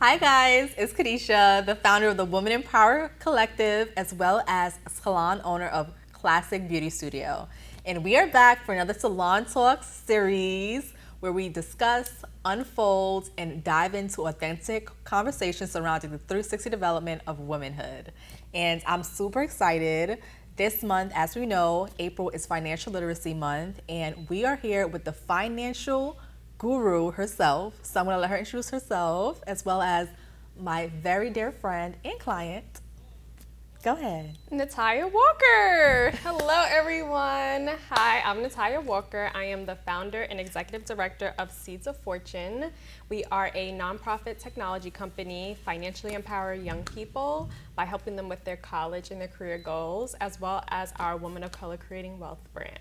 Hi guys, it's Kadeisha, the founder of the Women in Power Collective, as well as salon owner of Classic Beauty Studio. And we are back for another Salon Talks series where we discuss, unfold, and dive into authentic conversations surrounding the 360 development of womanhood. And I'm super excited. This month, as we know, April is Financial Literacy Month, and we are here with the financial guru herself. So I'm going to let her introduce herself, as well as my very dear friend and client. Go ahead. Nitiya Walker. Hello, everyone. Hi, I'm Nitiya Walker. I am the founder and executive director of Seeds of Fortune. We are a nonprofit technology company, financially empower young people by helping them with their college and their career goals, as well as our Women of Color Creating Wealth brand.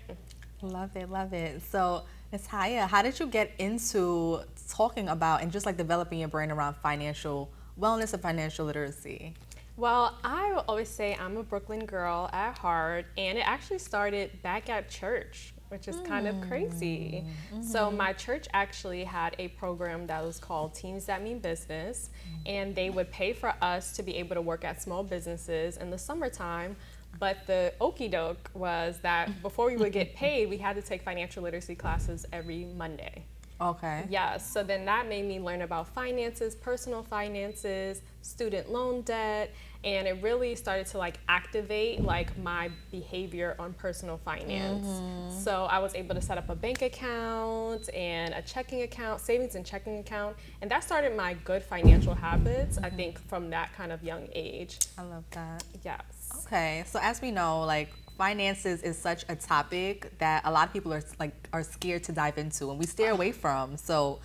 Love it, love it. So, Nitiya, how did you get into talking about and just like developing your brand around financial wellness and financial literacy? Well, I will always say I'm a Brooklyn girl at heart, and it actually started back at church, which is kind of crazy. So my church actually had a program that was called Teams That Mean Business, and they would pay for us to be able to work at small businesses in the summertime. But the okie doke was that before we would get paid, we had to take financial literacy classes every Monday. Okay. Yes, so then that made me learn about finances, personal finances, student loan debt, and it really started to like activate like my behavior on personal finance. So I was able to set up a bank account and a checking account, savings and checking account, and that started my good financial habits, I think, from that kind of young age. I love that. Yes. Okay, so as we know, like finances is such a topic that a lot of people are scared to dive into and we stay away from. So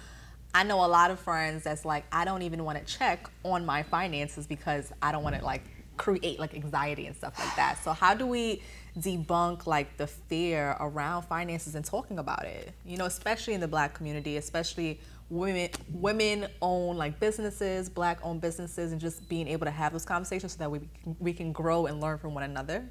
I know a lot of friends that's like, I don't even want to check on my finances because I don't want to like create like anxiety and stuff like that. So how do we debunk like the fear around finances and talking about it? You know, especially in the Black community, especially women own like businesses, Black owned businesses, and just being able to have those conversations so that we can grow and learn from one another.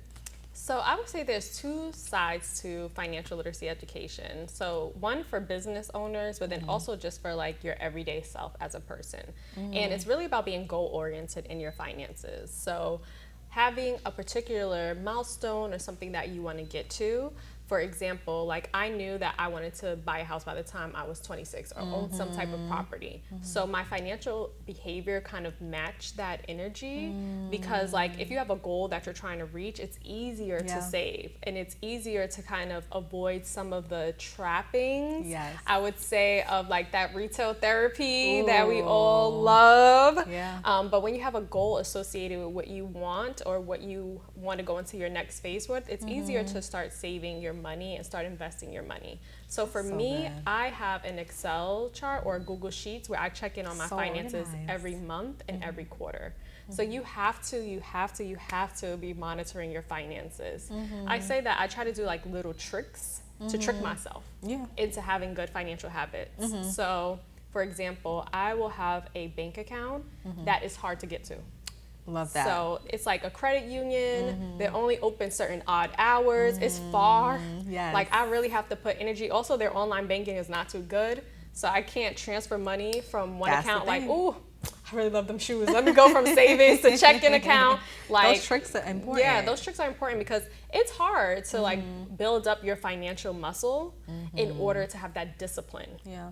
So I would say there's two sides to financial literacy education. So one for business owners, but then also just for like your everyday self as a person. And it's really about being goal oriented in your finances. So having a particular milestone or something that you want to get to. For example, like I knew that I wanted to buy a house by the time I was 26 or own some type of property. So my financial behavior kind of matched that energy because like if you have a goal that you're trying to reach, it's easier to save and it's easier to kind of avoid some of the trappings, I would say, of like that retail therapy that we all love. But when you have a goal associated with what you want or what you want to go into your next phase with, it's easier to start saving your money and start investing your money. So for me, I have an Excel chart or Google Sheets where I check in on my finances every month and every quarter. So you have to be monitoring your finances. I say that I try to do like little tricks to trick myself into having good financial habits. So for example, I will have a bank account that is hard to get to. Love that. So it's like a credit union. They only open certain odd hours. It's far. Like I really have to put energy. Also, their online banking is not too good. So I can't transfer money from one account like, ooh, I really love them shoes. Let me go from savings to checking account. Like those tricks are important. Yeah, those tricks are important because it's hard to like build up your financial muscle in order to have that discipline.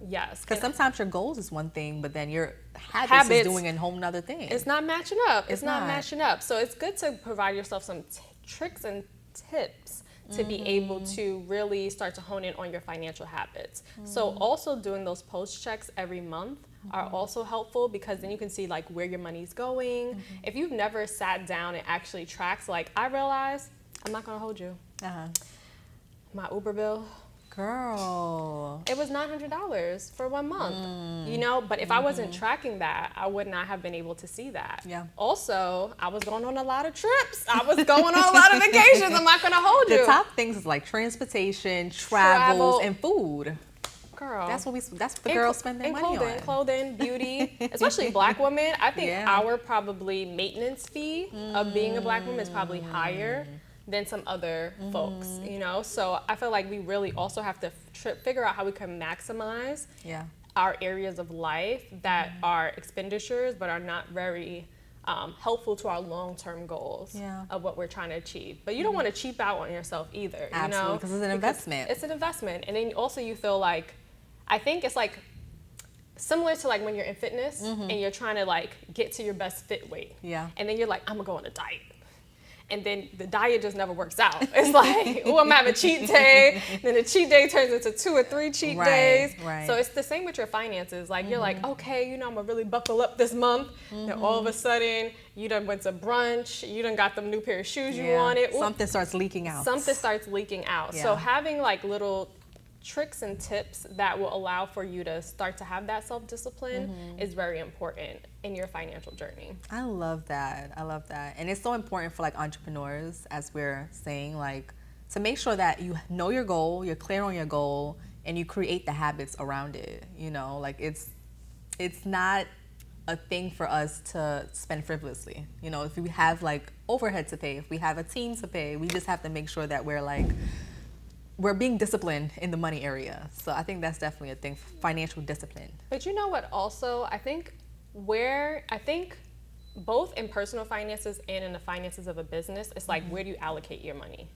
Yes. Because sometimes your goals is one thing, but then your habits is doing a whole nother thing. It's not matching up. It's not matching up. So it's good to provide yourself some tricks and tips to be able to really start to hone in on your financial habits. So also doing those post checks every month are also helpful because then you can see like where your money's going. If you've never sat down and actually tracked, like I realized, I'm not gonna hold you. My Uber bill. Girl. It was $900 for 1 month, you know, but if I wasn't tracking that, I would not have been able to see that. Also, I was going on a lot of trips. I was going on a lot of vacations. I'm not going to hold you. The top things is like transportation, travels, and food. Girl. That's what the girls spend their money on. Clothing, beauty, especially Black women. I think our probably maintenance fee of being a Black woman is probably higher than some other folks, you know? So I feel like we really also have to figure out how we can maximize our areas of life that are expenditures but are not very helpful to our long-term goals of what we're trying to achieve. But you don't want to cheap out on yourself either. Absolutely, because it's an investment. It's an investment. And then also you feel like, I think it's like similar to like when you're in fitness and you're trying to like get to your best fit weight. Yeah. And then you're like, I'm gonna go on a diet. And then the diet just never works out. It's like, oh, I'm having a cheat day. Then the cheat day turns into 2 or 3 cheat days. Right. So it's the same with your finances. Like you're like, okay, you know, I'm gonna really buckle up this month. Then all of a sudden, you done went to brunch. You done got them new pair of shoes you wanted. Ooh, something starts leaking out. Something starts leaking out. So having like little tricks and tips that will allow for you to start to have that self-discipline is very important in your financial journey. I love that. And it's so important for like entrepreneurs, as we're saying, like to make sure that you know your goal, you're clear on your goal, and you create the habits around it. You know, like it's not a thing for us to spend frivolously. You know, if we have like overhead to pay, if we have a team to pay, we just have to make sure that we're being disciplined in the money area. So I think that's definitely a thing, financial discipline. But you know what also, I think both in personal finances and in the finances of a business, it's like, where do you allocate your money,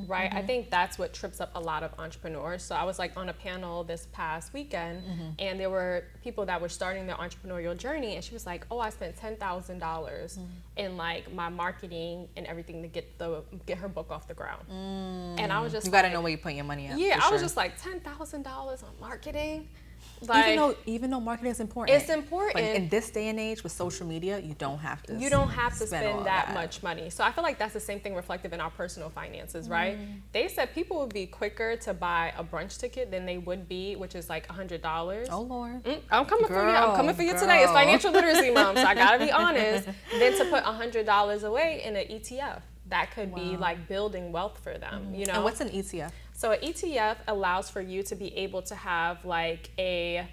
right? I think that's what trips up a lot of entrepreneurs. So I was like on a panel this past weekend and there were people that were starting their entrepreneurial journey, and she was like, oh, I spent $10,000 in like my marketing and everything to get her book off the ground. And I was just, you gotta know where you're putting your money at. Yeah, I was just like, $10,000 on marketing? Like, even though marketing is important, it's important. But in this day and age with social media, you don't have to spend that much money. So I feel like that's the same thing reflective in our personal finances, right? They said people would be quicker to buy a brunch ticket than they would be, which is like $100. Oh Lord, I'm coming for you. I'm coming for you today. It's Financial Literacy Month, so I gotta be honest. Than to put $100 away in an ETF. That could be like building wealth for them, you know? And what's an ETF? So an ETF allows for you to be able to have like a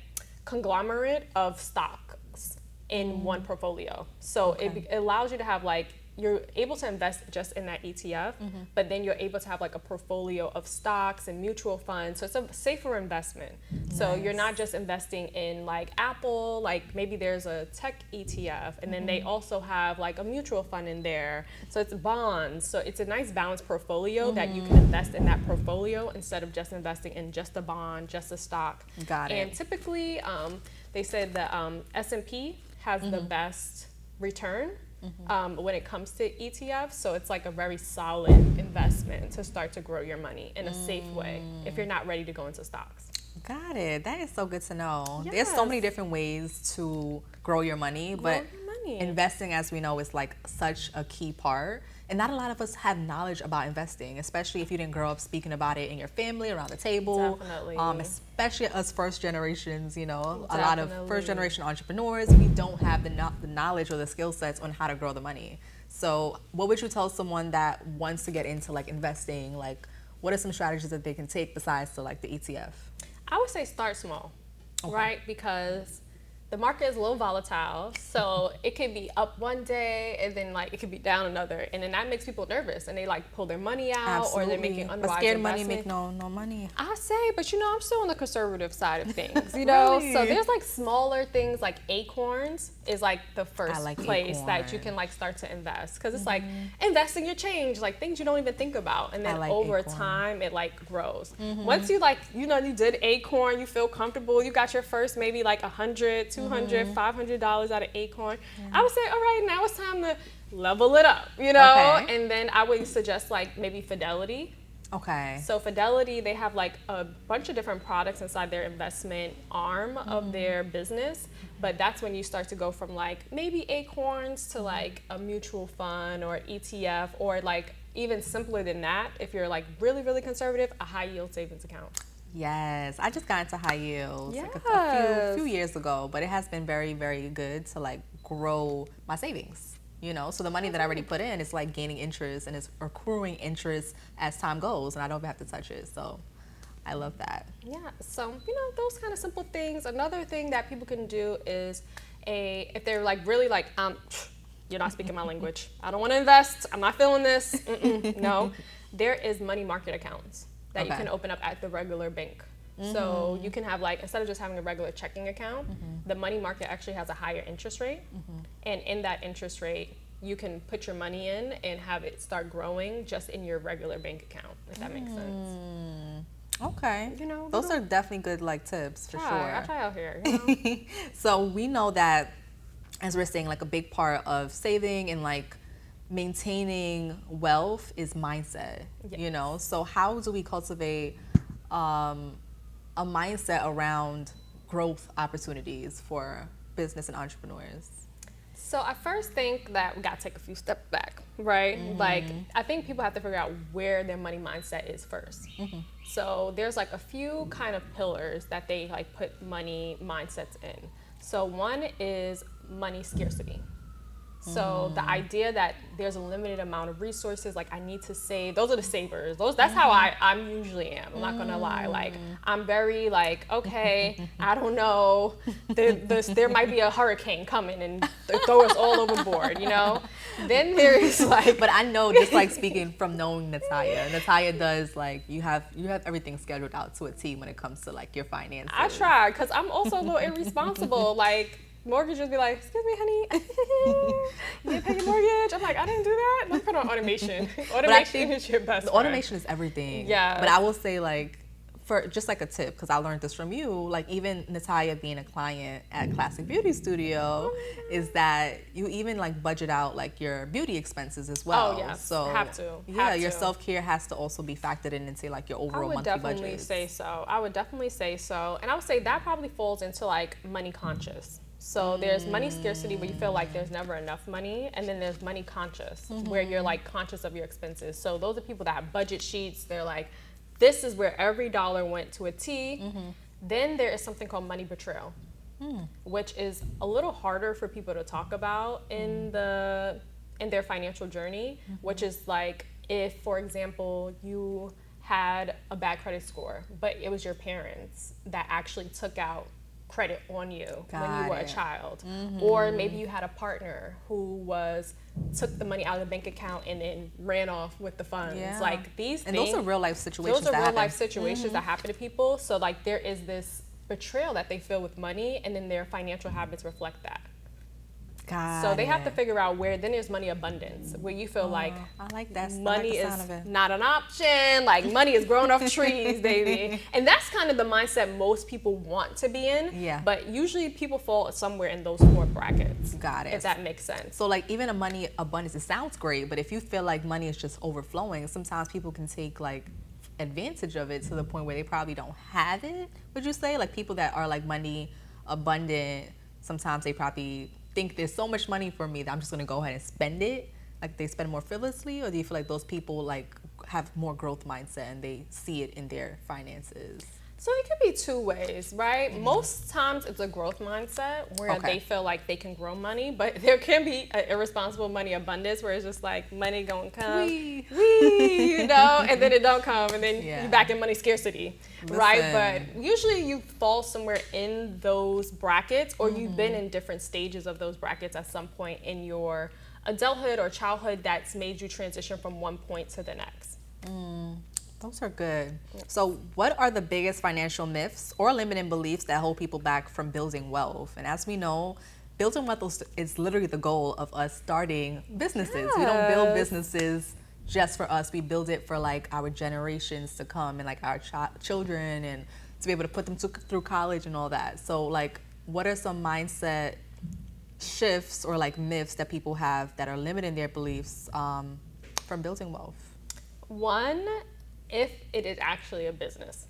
conglomerate of stocks in one portfolio. So it allows you to have like, you're able to invest just in that ETF, but then you're able to have like a portfolio of stocks and mutual funds. So it's a safer investment. So you're not just investing in like Apple, like maybe there's a tech ETF, and then they also have like a mutual fund in there. So it's bonds. So it's a nice balanced portfolio that you can invest in that portfolio instead of just investing in just a bond, just a stock. Got it. And typically, they said that S&P has the best return when it comes to ETFs. So it's like a very solid investment to start to grow your money in a safe way if you're not ready to go into stocks. Got it. That is so good to know. Yes. There's so many different ways to grow your money, but investing, as we know, is like such a key part. And not a lot of us have knowledge about investing, especially if you didn't grow up speaking about it in your family, around the table. Definitely. Especially us first generations, you know, Definitely. a lot of first generation entrepreneurs, we don't have the knowledge or the skill sets on how to grow the money. So what would you tell someone that wants to get into like investing? Like, what are some strategies that they can take besides to like the ETF? I would say start small, right? Because the market is a little volatile, so it could be up one day and then like it could be down another, and then that makes people nervous and they like pull their money out. Absolutely. Or they're making unwise but scared investments. money make no money. I say, but you know, I'm still on the conservative side of things, you know. Really? So there's like smaller things like Acorns is like the first place that you can like start to invest, because it's like investing your change, like things you don't even think about, and then over time it like grows. Once you like, you know, you did Acorn, you feel comfortable, you got your first maybe like $100, $200, $500 out of Acorn. I would say, all right, now it's time to level it up, you know. And then I would suggest like maybe Fidelity. So Fidelity, they have like a bunch of different products inside their investment arm of their business, but that's when you start to go from like maybe Acorns to like a mutual fund or ETF, or like even simpler than that, if you're like really, really conservative, a high yield savings account. Yes, I just got into high yields like a few years ago, but it has been very, very good to like grow my savings, you know. So the money that I already put in is like gaining interest and it's accruing interest as time goes, and I don't have to touch it. So I love that. Yeah, so you know, those kind of simple things. Another thing that people can do is if they're like really like, you're not speaking my language, I don't want to invest, I'm not feeling this, no, there is money market accounts that you can open up at the regular bank. So you can have like, instead of just having a regular checking account, the money market actually has a higher interest rate. And in that interest rate, you can put your money in and have it start growing just in your regular bank account, if that makes sense. Okay. You know, those are definitely good like tips for sure. I try out here. You know? So we know that, as we're saying, like a big part of saving and like maintaining wealth is mindset. Yes. You know, so how do we cultivate a mindset around growth opportunities for business and entrepreneurs? So I first think that we gotta take a few steps back, right? Like, I think people have to figure out where their money mindset is first. So there's like a few kind of pillars that they like put money mindsets in. So one is money scarcity. So the idea that there's a limited amount of resources, like I need to save, those are the savers. That's how I'm usually am. I'm not gonna lie. Like I'm very like, okay, I don't know. There might be a hurricane coming and throw us all overboard, you know? Then there is like, But I know, just like speaking from knowing Nitiya does like, you have everything scheduled out to a T when it comes to like your finances. I try, because I'm also a little irresponsible. Like, mortgages be like, excuse me, honey, you didn't pay your mortgage. I'm like, I didn't do that. Let's put on automation. Automation is your best friend. Automation is everything. Yeah. But I will say, like, for just like a tip, because I learned this from you, like even Nitiya being a client at Classic Beauty Studio, is that you even like budget out like your beauty expenses as well. Oh, yes. So Have to. Yeah, Have your to. self-care has to also be factored in into like your overall monthly budget. I would definitely say so. I would definitely say so. And I would say that probably falls into like money conscious. So there's money scarcity where you feel like there's never enough money, and then there's money conscious where you're like conscious of your expenses. So those are people that have budget sheets. They're like, this is where every dollar went to a T. Then there is something called money betrayal, which is a little harder for people to talk about in their financial journey, which is like if, for example, you had a bad credit score, but it was your parents that actually took out credit on you when you were a child. Or maybe you had a partner who took the money out of the bank account and then ran off with the funds. Yeah. Like these And things, those are real life situations. those are real life situations that happen to people. So like there is this betrayal that they feel with money, and then their financial habits reflect that. So they have to figure out where, then there's money abundance, where you feel like I like that. money I like the sound of is it. not an option, like money is growing off trees, baby. And that's kind of the mindset most people want to be in. Yeah. But usually people fall somewhere in those four brackets. Got it. If that makes sense. So like even a money abundance, it sounds great, but if you feel like money is just overflowing, sometimes people can take like advantage of it to the point where they probably don't have it. Would you say, like people that are like money abundant, sometimes they probably think there's so much money for me that I'm just gonna go ahead and spend it? Like they spend more frivolously, or do you feel like those people like have more growth mindset and they see it in their finances? So it could be two ways, right? Most times it's a growth mindset where they feel like they can grow money, but there can be an irresponsible money abundance where it's just like money gonna come, you know, and then it don't come, and then you're back in money scarcity, right? But usually you fall somewhere in those brackets, or you've been in different stages of those brackets at some point in your adulthood or childhood that's made you transition from one point to the next. Those are good. So what are the biggest financial myths or limiting beliefs that hold people back from building wealth? And as we know, building wealth is literally the goal of us starting businesses. We don't build businesses just for us. We build it for like our generations to come and like our children, and to be able to put them through college and all that. So like, what are some mindset shifts or like myths that people have that are limiting their beliefs from building wealth? One, if it is actually a business,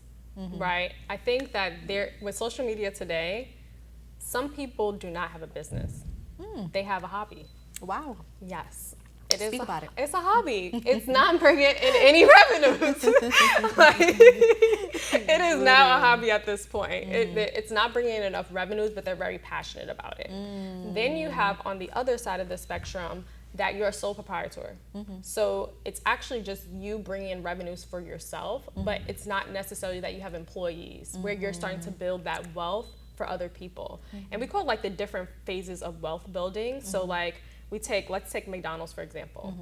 right? I think that with social media today, some people do not have a business. They have a hobby. Wow. Yes. Speak about it. It's a hobby. It's not bringing in any revenues. Like, it is now a hobby at this point. It's not bringing in enough revenues, but they're very passionate about it. Then you have on the other side of the spectrum that you're a sole proprietor. So it's actually just you bringing in revenues for yourself, but it's not necessarily that you have employees, where you're starting to build that wealth for other people. And we call it like the different phases of wealth building. So like let's take McDonald's for example.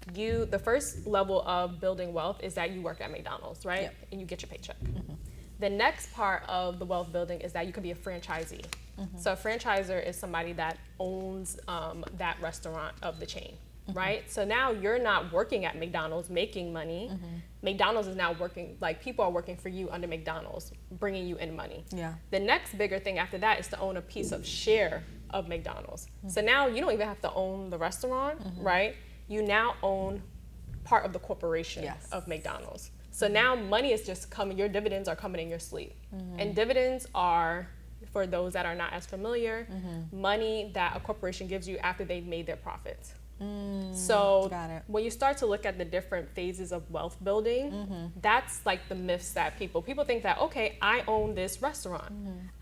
The first level of building wealth is that you work at McDonald's, right? And you get your paycheck. The next part of the wealth building is that you can be a franchisee. So a franchisor is somebody that owns that restaurant of the chain, right? So now you're not working at McDonald's making money. McDonald's is now working, like people are working for you under McDonald's, bringing you in money. Yeah. The next bigger thing after that is to own a piece of share of McDonald's. So now you don't even have to own the restaurant, right? You now own part of the corporation of McDonald's. So now money is just coming, your dividends are coming in your sleep. And dividends are, for those that are not as familiar, money that a corporation gives you after they've made their profits. So when you start to look at the different phases of wealth building, that's like the myths that people think that, okay, I own this restaurant.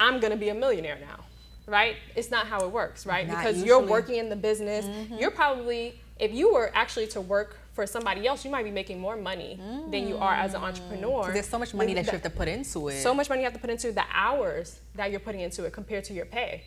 I'm gonna be a millionaire now, right? It's not how it works, right? Not because usually. you're working in the business, you're probably, if you were actually to work for somebody else, you might be making more money than you are as an entrepreneur. There's so much money that you have to put into it. So much money you have to put into the hours that you're putting into it compared to your pay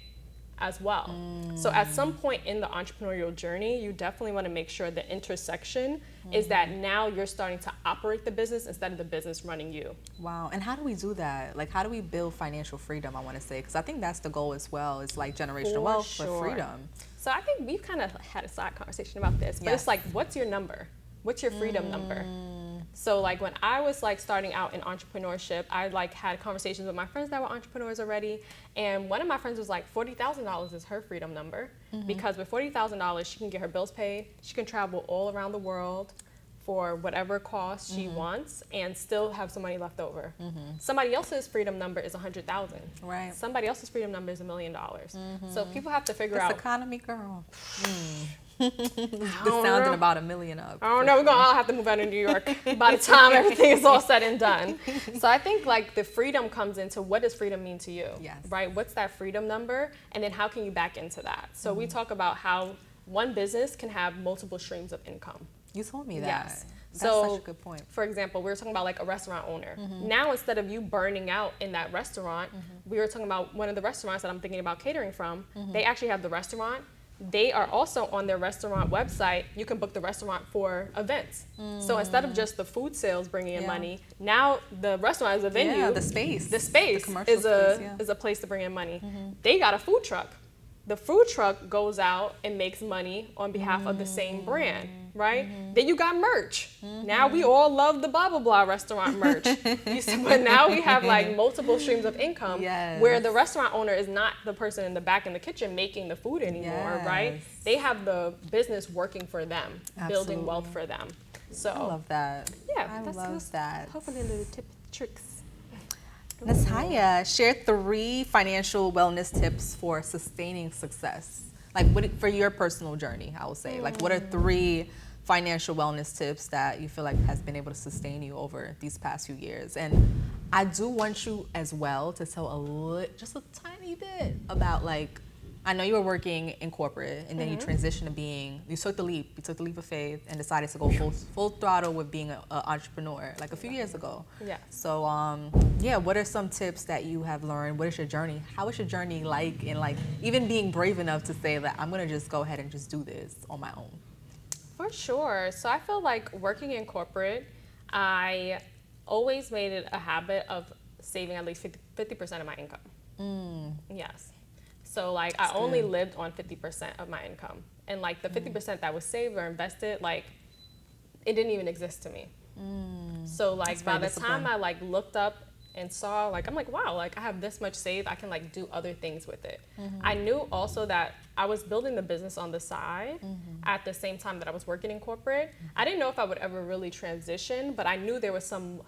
as well. So at some point in the entrepreneurial journey, you definitely want to make sure the intersection is that now you're starting to operate the business instead of the business running you. Wow. And how do we do that? Like, how do we build financial freedom, I want to say? Because I think that's the goal as well. It's like generational wealth, but freedom. So I think we've kind of had a side conversation about this, but it's like, what's your number? What's your freedom number? So like when I was like starting out in entrepreneurship, I like had conversations with my friends that were entrepreneurs already. And one of my friends was like, $40,000 is her freedom number, because with $40,000, she can get her bills paid. She can travel all around the world for whatever cost she wants and still have some money left over. Somebody else's freedom number is 100,000. Right. Somebody else's freedom number is $1 million. So people have to figure out. This economy, girl. This sounding about $1 million up. I don't know, we're gonna all have to move out of New York by the time everything is all said and done. So I think like the freedom comes into, what does freedom mean to you? Right? What's that freedom number? And then how can you back into that? So we talk about how one business can have multiple streams of income. You told me that. Yes. That's So, such a good point. for example, we were talking about like a restaurant owner. Now, instead of you burning out in that restaurant, we were talking about one of the restaurants that I'm thinking about catering from. They actually have the restaurant. They are also on their restaurant website. You can book the restaurant for events. So instead of just the food sales bringing in money, now the restaurant is a venue. Yeah, the space. The space The is commercial space, is a place to bring in money. They got a food truck. The food truck goes out and makes money on behalf of the same brand, right? Then you got merch. Now we all love the blah, blah, blah restaurant merch. But now we have like multiple streams of income where the restaurant owner is not the person in the back in the kitchen making the food anymore, right? They have the business working for them, building wealth for them. So I love that. Yeah, I love that. Hopefully a little tricks. Nitiya, share 3 financial wellness tips for sustaining success. Like for your personal journey, I would say. Like what are 3 financial wellness tips that you feel like has been able to sustain you over these past few years? And I do want you as well to tell just a tiny bit about like, I know you were working in corporate and then you transitioned to you took the leap of faith and decided to go full throttle with being an entrepreneur like a few years ago. Yeah. So what are some tips that you have learned? What is your journey? How is your journey like? And like even being brave enough to say that I'm gonna just go ahead and just do this on my own. For sure. So I feel like working in corporate, I always made it a habit of saving at least 50% of my income. Yes. So like I only lived on 50% of my income. And like the 50% that was saved or invested, like it didn't even exist to me. So like by the time I like looked up and saw, like I'm like, wow, like I have this much saved, I can like do other things with it. I knew also that I was building the business on the side at the same time that I was working in corporate. I didn't know if I would ever really transition, but I knew there was some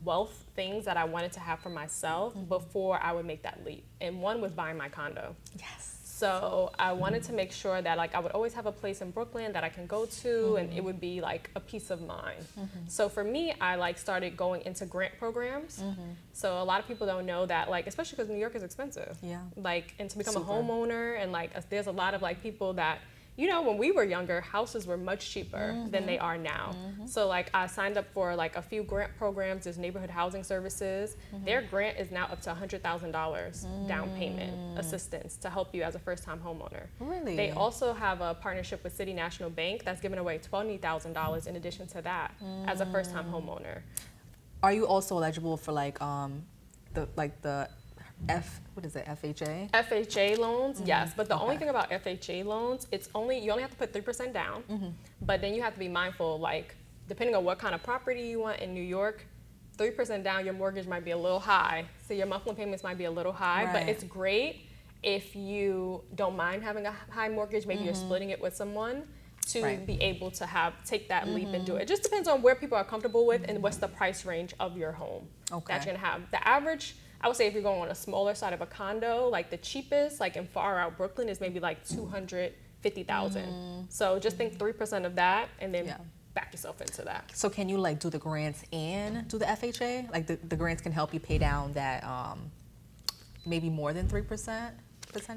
wealth things that I wanted to have for myself before I would make that leap. And one was buying my condo. Yes. So I wanted to make sure that like I would always have a place in Brooklyn that I can go to and it would be like a peace of mind. So for me, I like started going into grant programs. So a lot of people don't know that, like, especially because New York is expensive. Yeah. Like, and to become a homeowner and like there's a lot of like people that, you know, when we were younger, houses were much cheaper than they are now. So like I signed up for like a few grant programs. There's neighborhood housing services. Their grant is now up to $100,000 down payment assistance to help you as a first-time homeowner. Really? They also have a partnership with City National Bank that's giving away $20,000 in addition to that as a first-time homeowner. Are you also eligible for like the what is it, FHA? FHA loans, yes, but the only thing about FHA loans, you only have to put 3% down, but then you have to be mindful, like, depending on what kind of property you want in New York, 3% down, your mortgage might be a little high, so your monthly payments might be a little high, but it's great if you don't mind having a high mortgage, maybe you're splitting it with someone, to be able to take that leap and do it. It just depends on where people are comfortable with and what's the price range of your home that you're gonna have. The average, I would say, if you're going on a smaller side of a condo, like the cheapest, like in far out Brooklyn, is maybe like 250,000. So just think 3% of that, and then back yourself into that. So can you like do the grants and do the FHA? Like the grants can help you pay down that maybe more than 3%?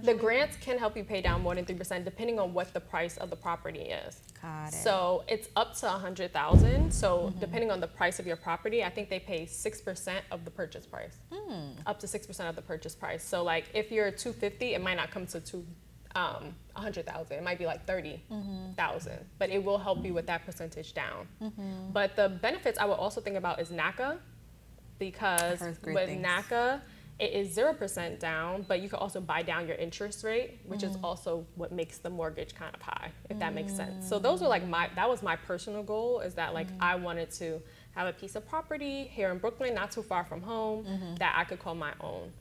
The grants can help you pay down more than 3% depending on what the price of the property is. Got it. So it's up to 100,000. So depending on the price of your property, I think they pay 6% of the purchase price. Up to 6% of the purchase price. So like if you're 250, it might not come to 100,000. It might be like 30,000, but it will help you with that percentage down. But the benefits I would also think about is NACA, because with NACA, it is 0% down, but you can also buy down your interest rate, which is also what makes the mortgage kind of high, if that makes sense. So those were like that was my personal goal, is that like I wanted to have a piece of property here in Brooklyn, not too far from home, that I could call my own.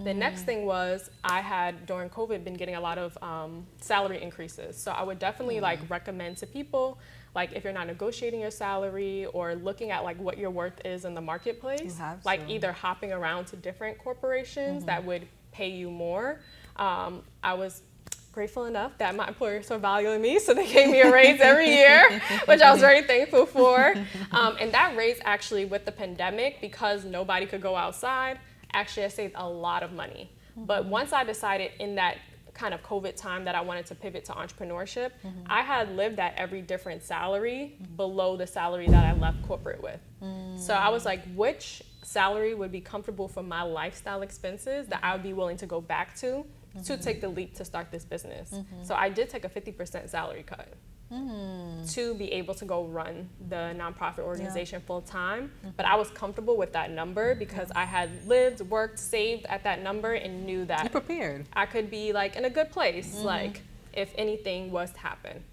The next thing was, I had during COVID been getting a lot of salary increases. So I would definitely like recommend to people, like if you're not negotiating your salary or looking at like what your worth is in the marketplace, like either hopping around to different corporations that would pay you more. I was grateful enough that my employers were valuing me, so they gave me a raise every year, which I was very thankful for. And that raise actually, with the pandemic, because nobody could go outside, actually I saved a lot of money. But once I decided in that kind of COVID time that I wanted to pivot to entrepreneurship, I had lived at every different salary below the salary that I left corporate with. So I was like, which salary would be comfortable for my lifestyle expenses that I would be willing to go back to take the leap to start this business. So I did take a 50% salary cut to be able to go run the nonprofit organization full time. But I was comfortable with that number because I had lived, worked, saved at that number, and knew that you prepared. I could be like in a good place, like if anything was to happen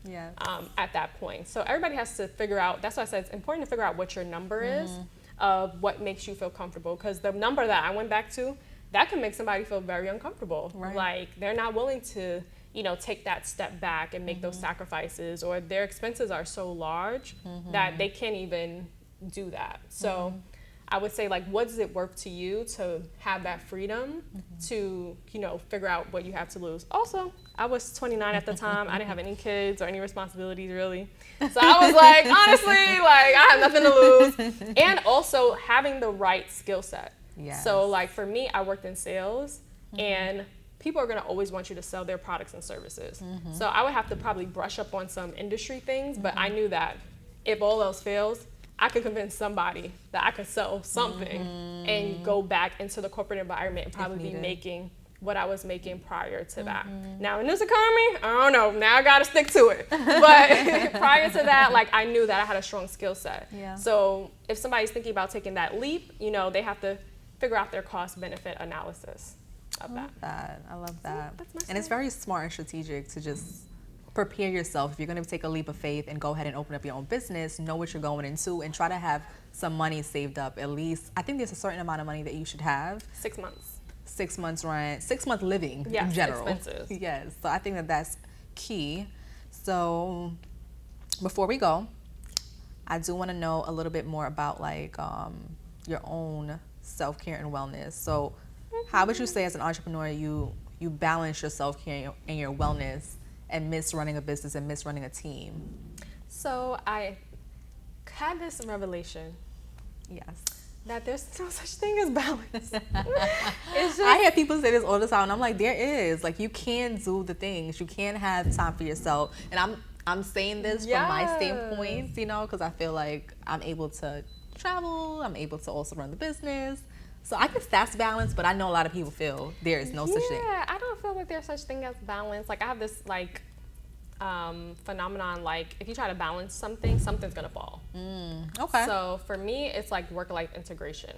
at that point. So everybody has to figure out, that's why I said it's important to figure out what your number is of what makes you feel comfortable. Because the number that I went back to, that can make somebody feel very uncomfortable. Like they're not willing to, you know, take that step back and make those sacrifices, or their expenses are so large that they can't even do that. So I would say, like, what is it worth to you to have that freedom to, you know, figure out what you have to lose? Also, I was 29 at the time. I didn't have any kids or any responsibilities, really. So I was like, honestly, like, I have nothing to lose. And also having the right skill set. So, like, for me, I worked in sales, and people are going to always want you to sell their products and services. So I would have to probably brush up on some industry things, but I knew that if all else fails, I could convince somebody that I could sell something and go back into the corporate environment and probably be making what I was making prior to that. Now in this economy, I don't know, now I got to stick to it. But prior to that, like, I knew that I had a strong skill set. So if somebody's thinking about taking that leap, you know, they have to figure out their cost benefit analysis of that. I love that. And it's very smart and strategic to just prepare yourself. If you're going to take a leap of faith and go ahead and open up your own business, know what you're going into, and try to have some money saved up. At least, I think there's a certain amount of money that you should have. 6 months. 6 months rent, 6 month living in general. Expenses. Yes, so I think that that's key. So before we go, I do want to know a little bit more about like your own self-care and wellness. So how would you say, as an entrepreneur, you balance your self-care and your wellness and miss running a business and miss running a team? So I had this revelation. That there's no such thing as balance. It's just, I hear people say this all the time, and I'm like, there is. Like, you can do the things. You can have time for yourself. And I'm saying this from my standpoint, you know, because I feel like I'm able to travel. I'm able to also run the business. So I guess that's balance, but I know a lot of people feel there is no such thing. Yeah, I don't feel like there's such thing as balance. Like, I have this, like, phenomenon, like, if you try to balance something, something's gonna fall. Okay. So for me, it's like work-life integration.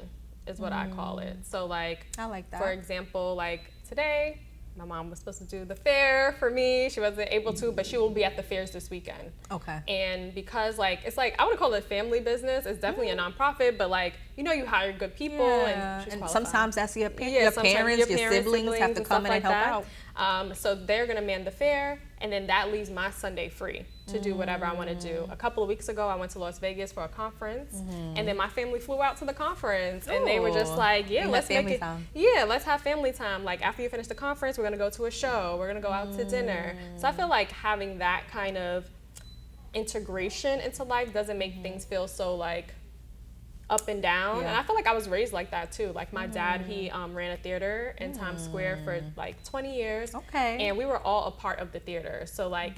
is what I call it. So like, I like that. for example, like today, my mom was supposed to do the fair for me. She wasn't able to, but she will be at the fairs this weekend. Okay. And because like, it's like, I would call it a family business. It's definitely a nonprofit, but like, you know, you hire good people and she's qualified. Sometimes that's your, Sometimes parents, your siblings have to come in and help out. So they're gonna man the fair, and then that leaves my Sunday free to do whatever I want to do. A couple of weeks ago, I went to Las Vegas for a conference, and then my family flew out to the conference, and they were just like, "Yeah, let's make it. Time. Yeah, let's have family time. Like after you finish the conference, we're gonna go to a show. We're gonna go out to dinner." So I feel like having that kind of integration into life doesn't make things feel so like up and down. And I feel like I was raised like that too. Like my dad, he ran a theater in Times Square for like 20 years. Okay. And we were all a part of the theater. So like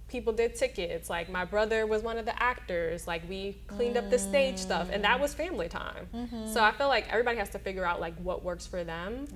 people did tickets. Like my brother was one of the actors. Like we cleaned up the stage stuff, and that was family time. So I feel like everybody has to figure out like what works for them.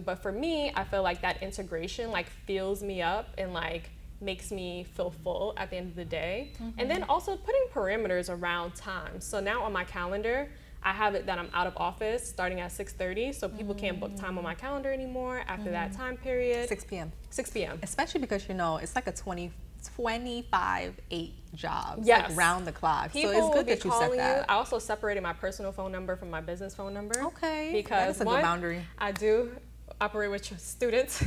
But for me, I feel like that integration like fills me up and like makes me feel full at the end of the day. And then also putting parameters around time. So now on my calendar, I have it that I'm out of office starting at 6:30, so people can't book time on my calendar anymore after that time period. 6 p.m. 6 p.m. Especially because, you know, it's like a 25/8 job. Yes. Like round the clock. People so it's good will be that you calling set that. you. I also separated my personal phone number from my business phone number. Okay. Because that's a good boundary. I do operate with students,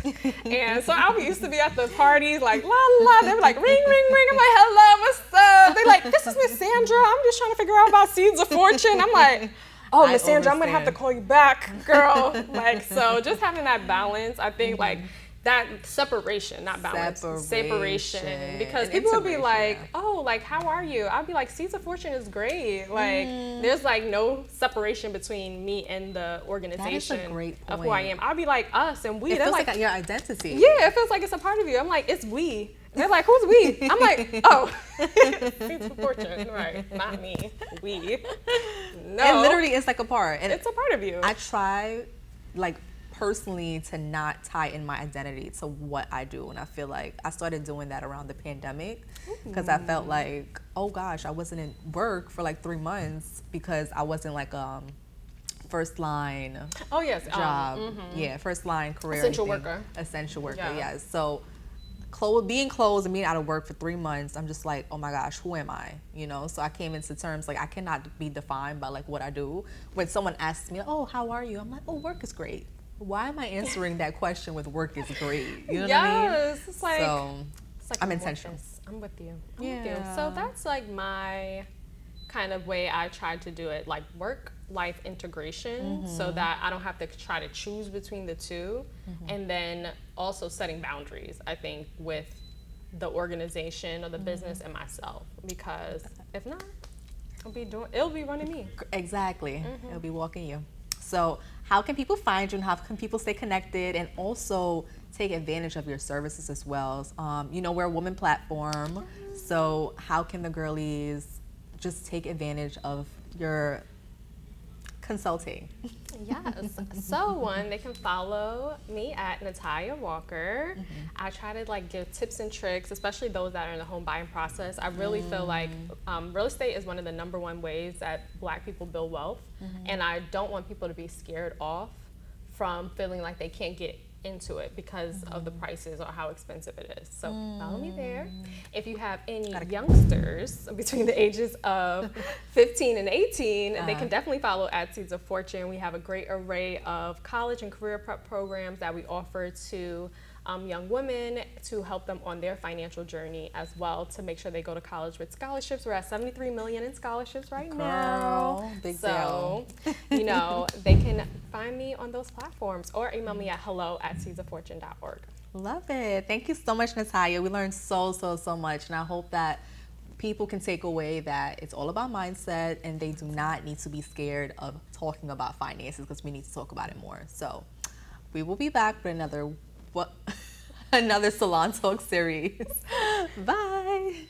and so I used to be at the parties like la la. They were like ring ring ring. I'm like hello, what's up? They're like this is Miss Sandra. I'm just trying to figure out about Seeds of Fortune. I'm like, oh Miss Sandra, I'm gonna have to call you back, girl. Like so, just having that balance. I think like that separation, not balance, separation. Because people will be like, oh, like how are you? I'll be like, Seeds of Fortune is great. Like there's like no separation between me and the organization of who I am. I'll be like us and we. It feels like your identity. Yeah, it feels like it's a part of you. I'm like, it's we. They're like, who's we? I'm like, oh, Seeds of Fortune, right? Not me. We. No. It literally is like a part. And it's a part of you. I try, like, personally to not tie in my identity to what I do, and I feel like I started doing that around the pandemic because I felt like, oh gosh, I wasn't in work for like 3 months because I wasn't like first line job, first line career, essential worker, yes. So being closed and being out of work for 3 months, I'm just like, oh my gosh, who am I? You know, so I came into terms like I cannot be defined by like what I do. When someone asks me, oh, how are you? I'm like, oh, work is great. Why am I answering that question with work is great? You know what I mean? Yes, it's like, I'm intentional. I'm with you. I'm with you. So that's like my kind of way I tried to do it, like work-life integration, so that I don't have to try to choose between the two. And then also setting boundaries, I think, with the organization or the business and myself, because if not, it'll be running me. Exactly. It'll be walking you. So how can people find you and how can people stay connected and also take advantage of your services as well? You know, we're a woman platform, so how can the girlies just take advantage of your consulting? Yes. So they can follow me at Nitiya Walker. I try to like give tips and tricks, especially those that are in the home buying process. I really feel like real estate is one of the #1 ways that Black people build wealth, and I don't want people to be scared off from feeling like they can't get into it because of the prices or how expensive it is. So follow me there. If you have any youngsters between the ages of 15 and 18, they can definitely follow at Seeds of Fortune. We have a great array of college and career prep programs that we offer to young women to help them on their financial journey as well, to make sure they go to college with scholarships. We're at $73 million in scholarships right now. Big deal. You know, they can find me on those platforms or email me at hello@seedsoffortune.org. Love it. Thank you so much, Nitiya. We learned so much, and I hope that people can take away that it's all about mindset and they do not need to be scared of talking about finances, because we need to talk about it more. So we will be back with another Salon Talk series. Bye.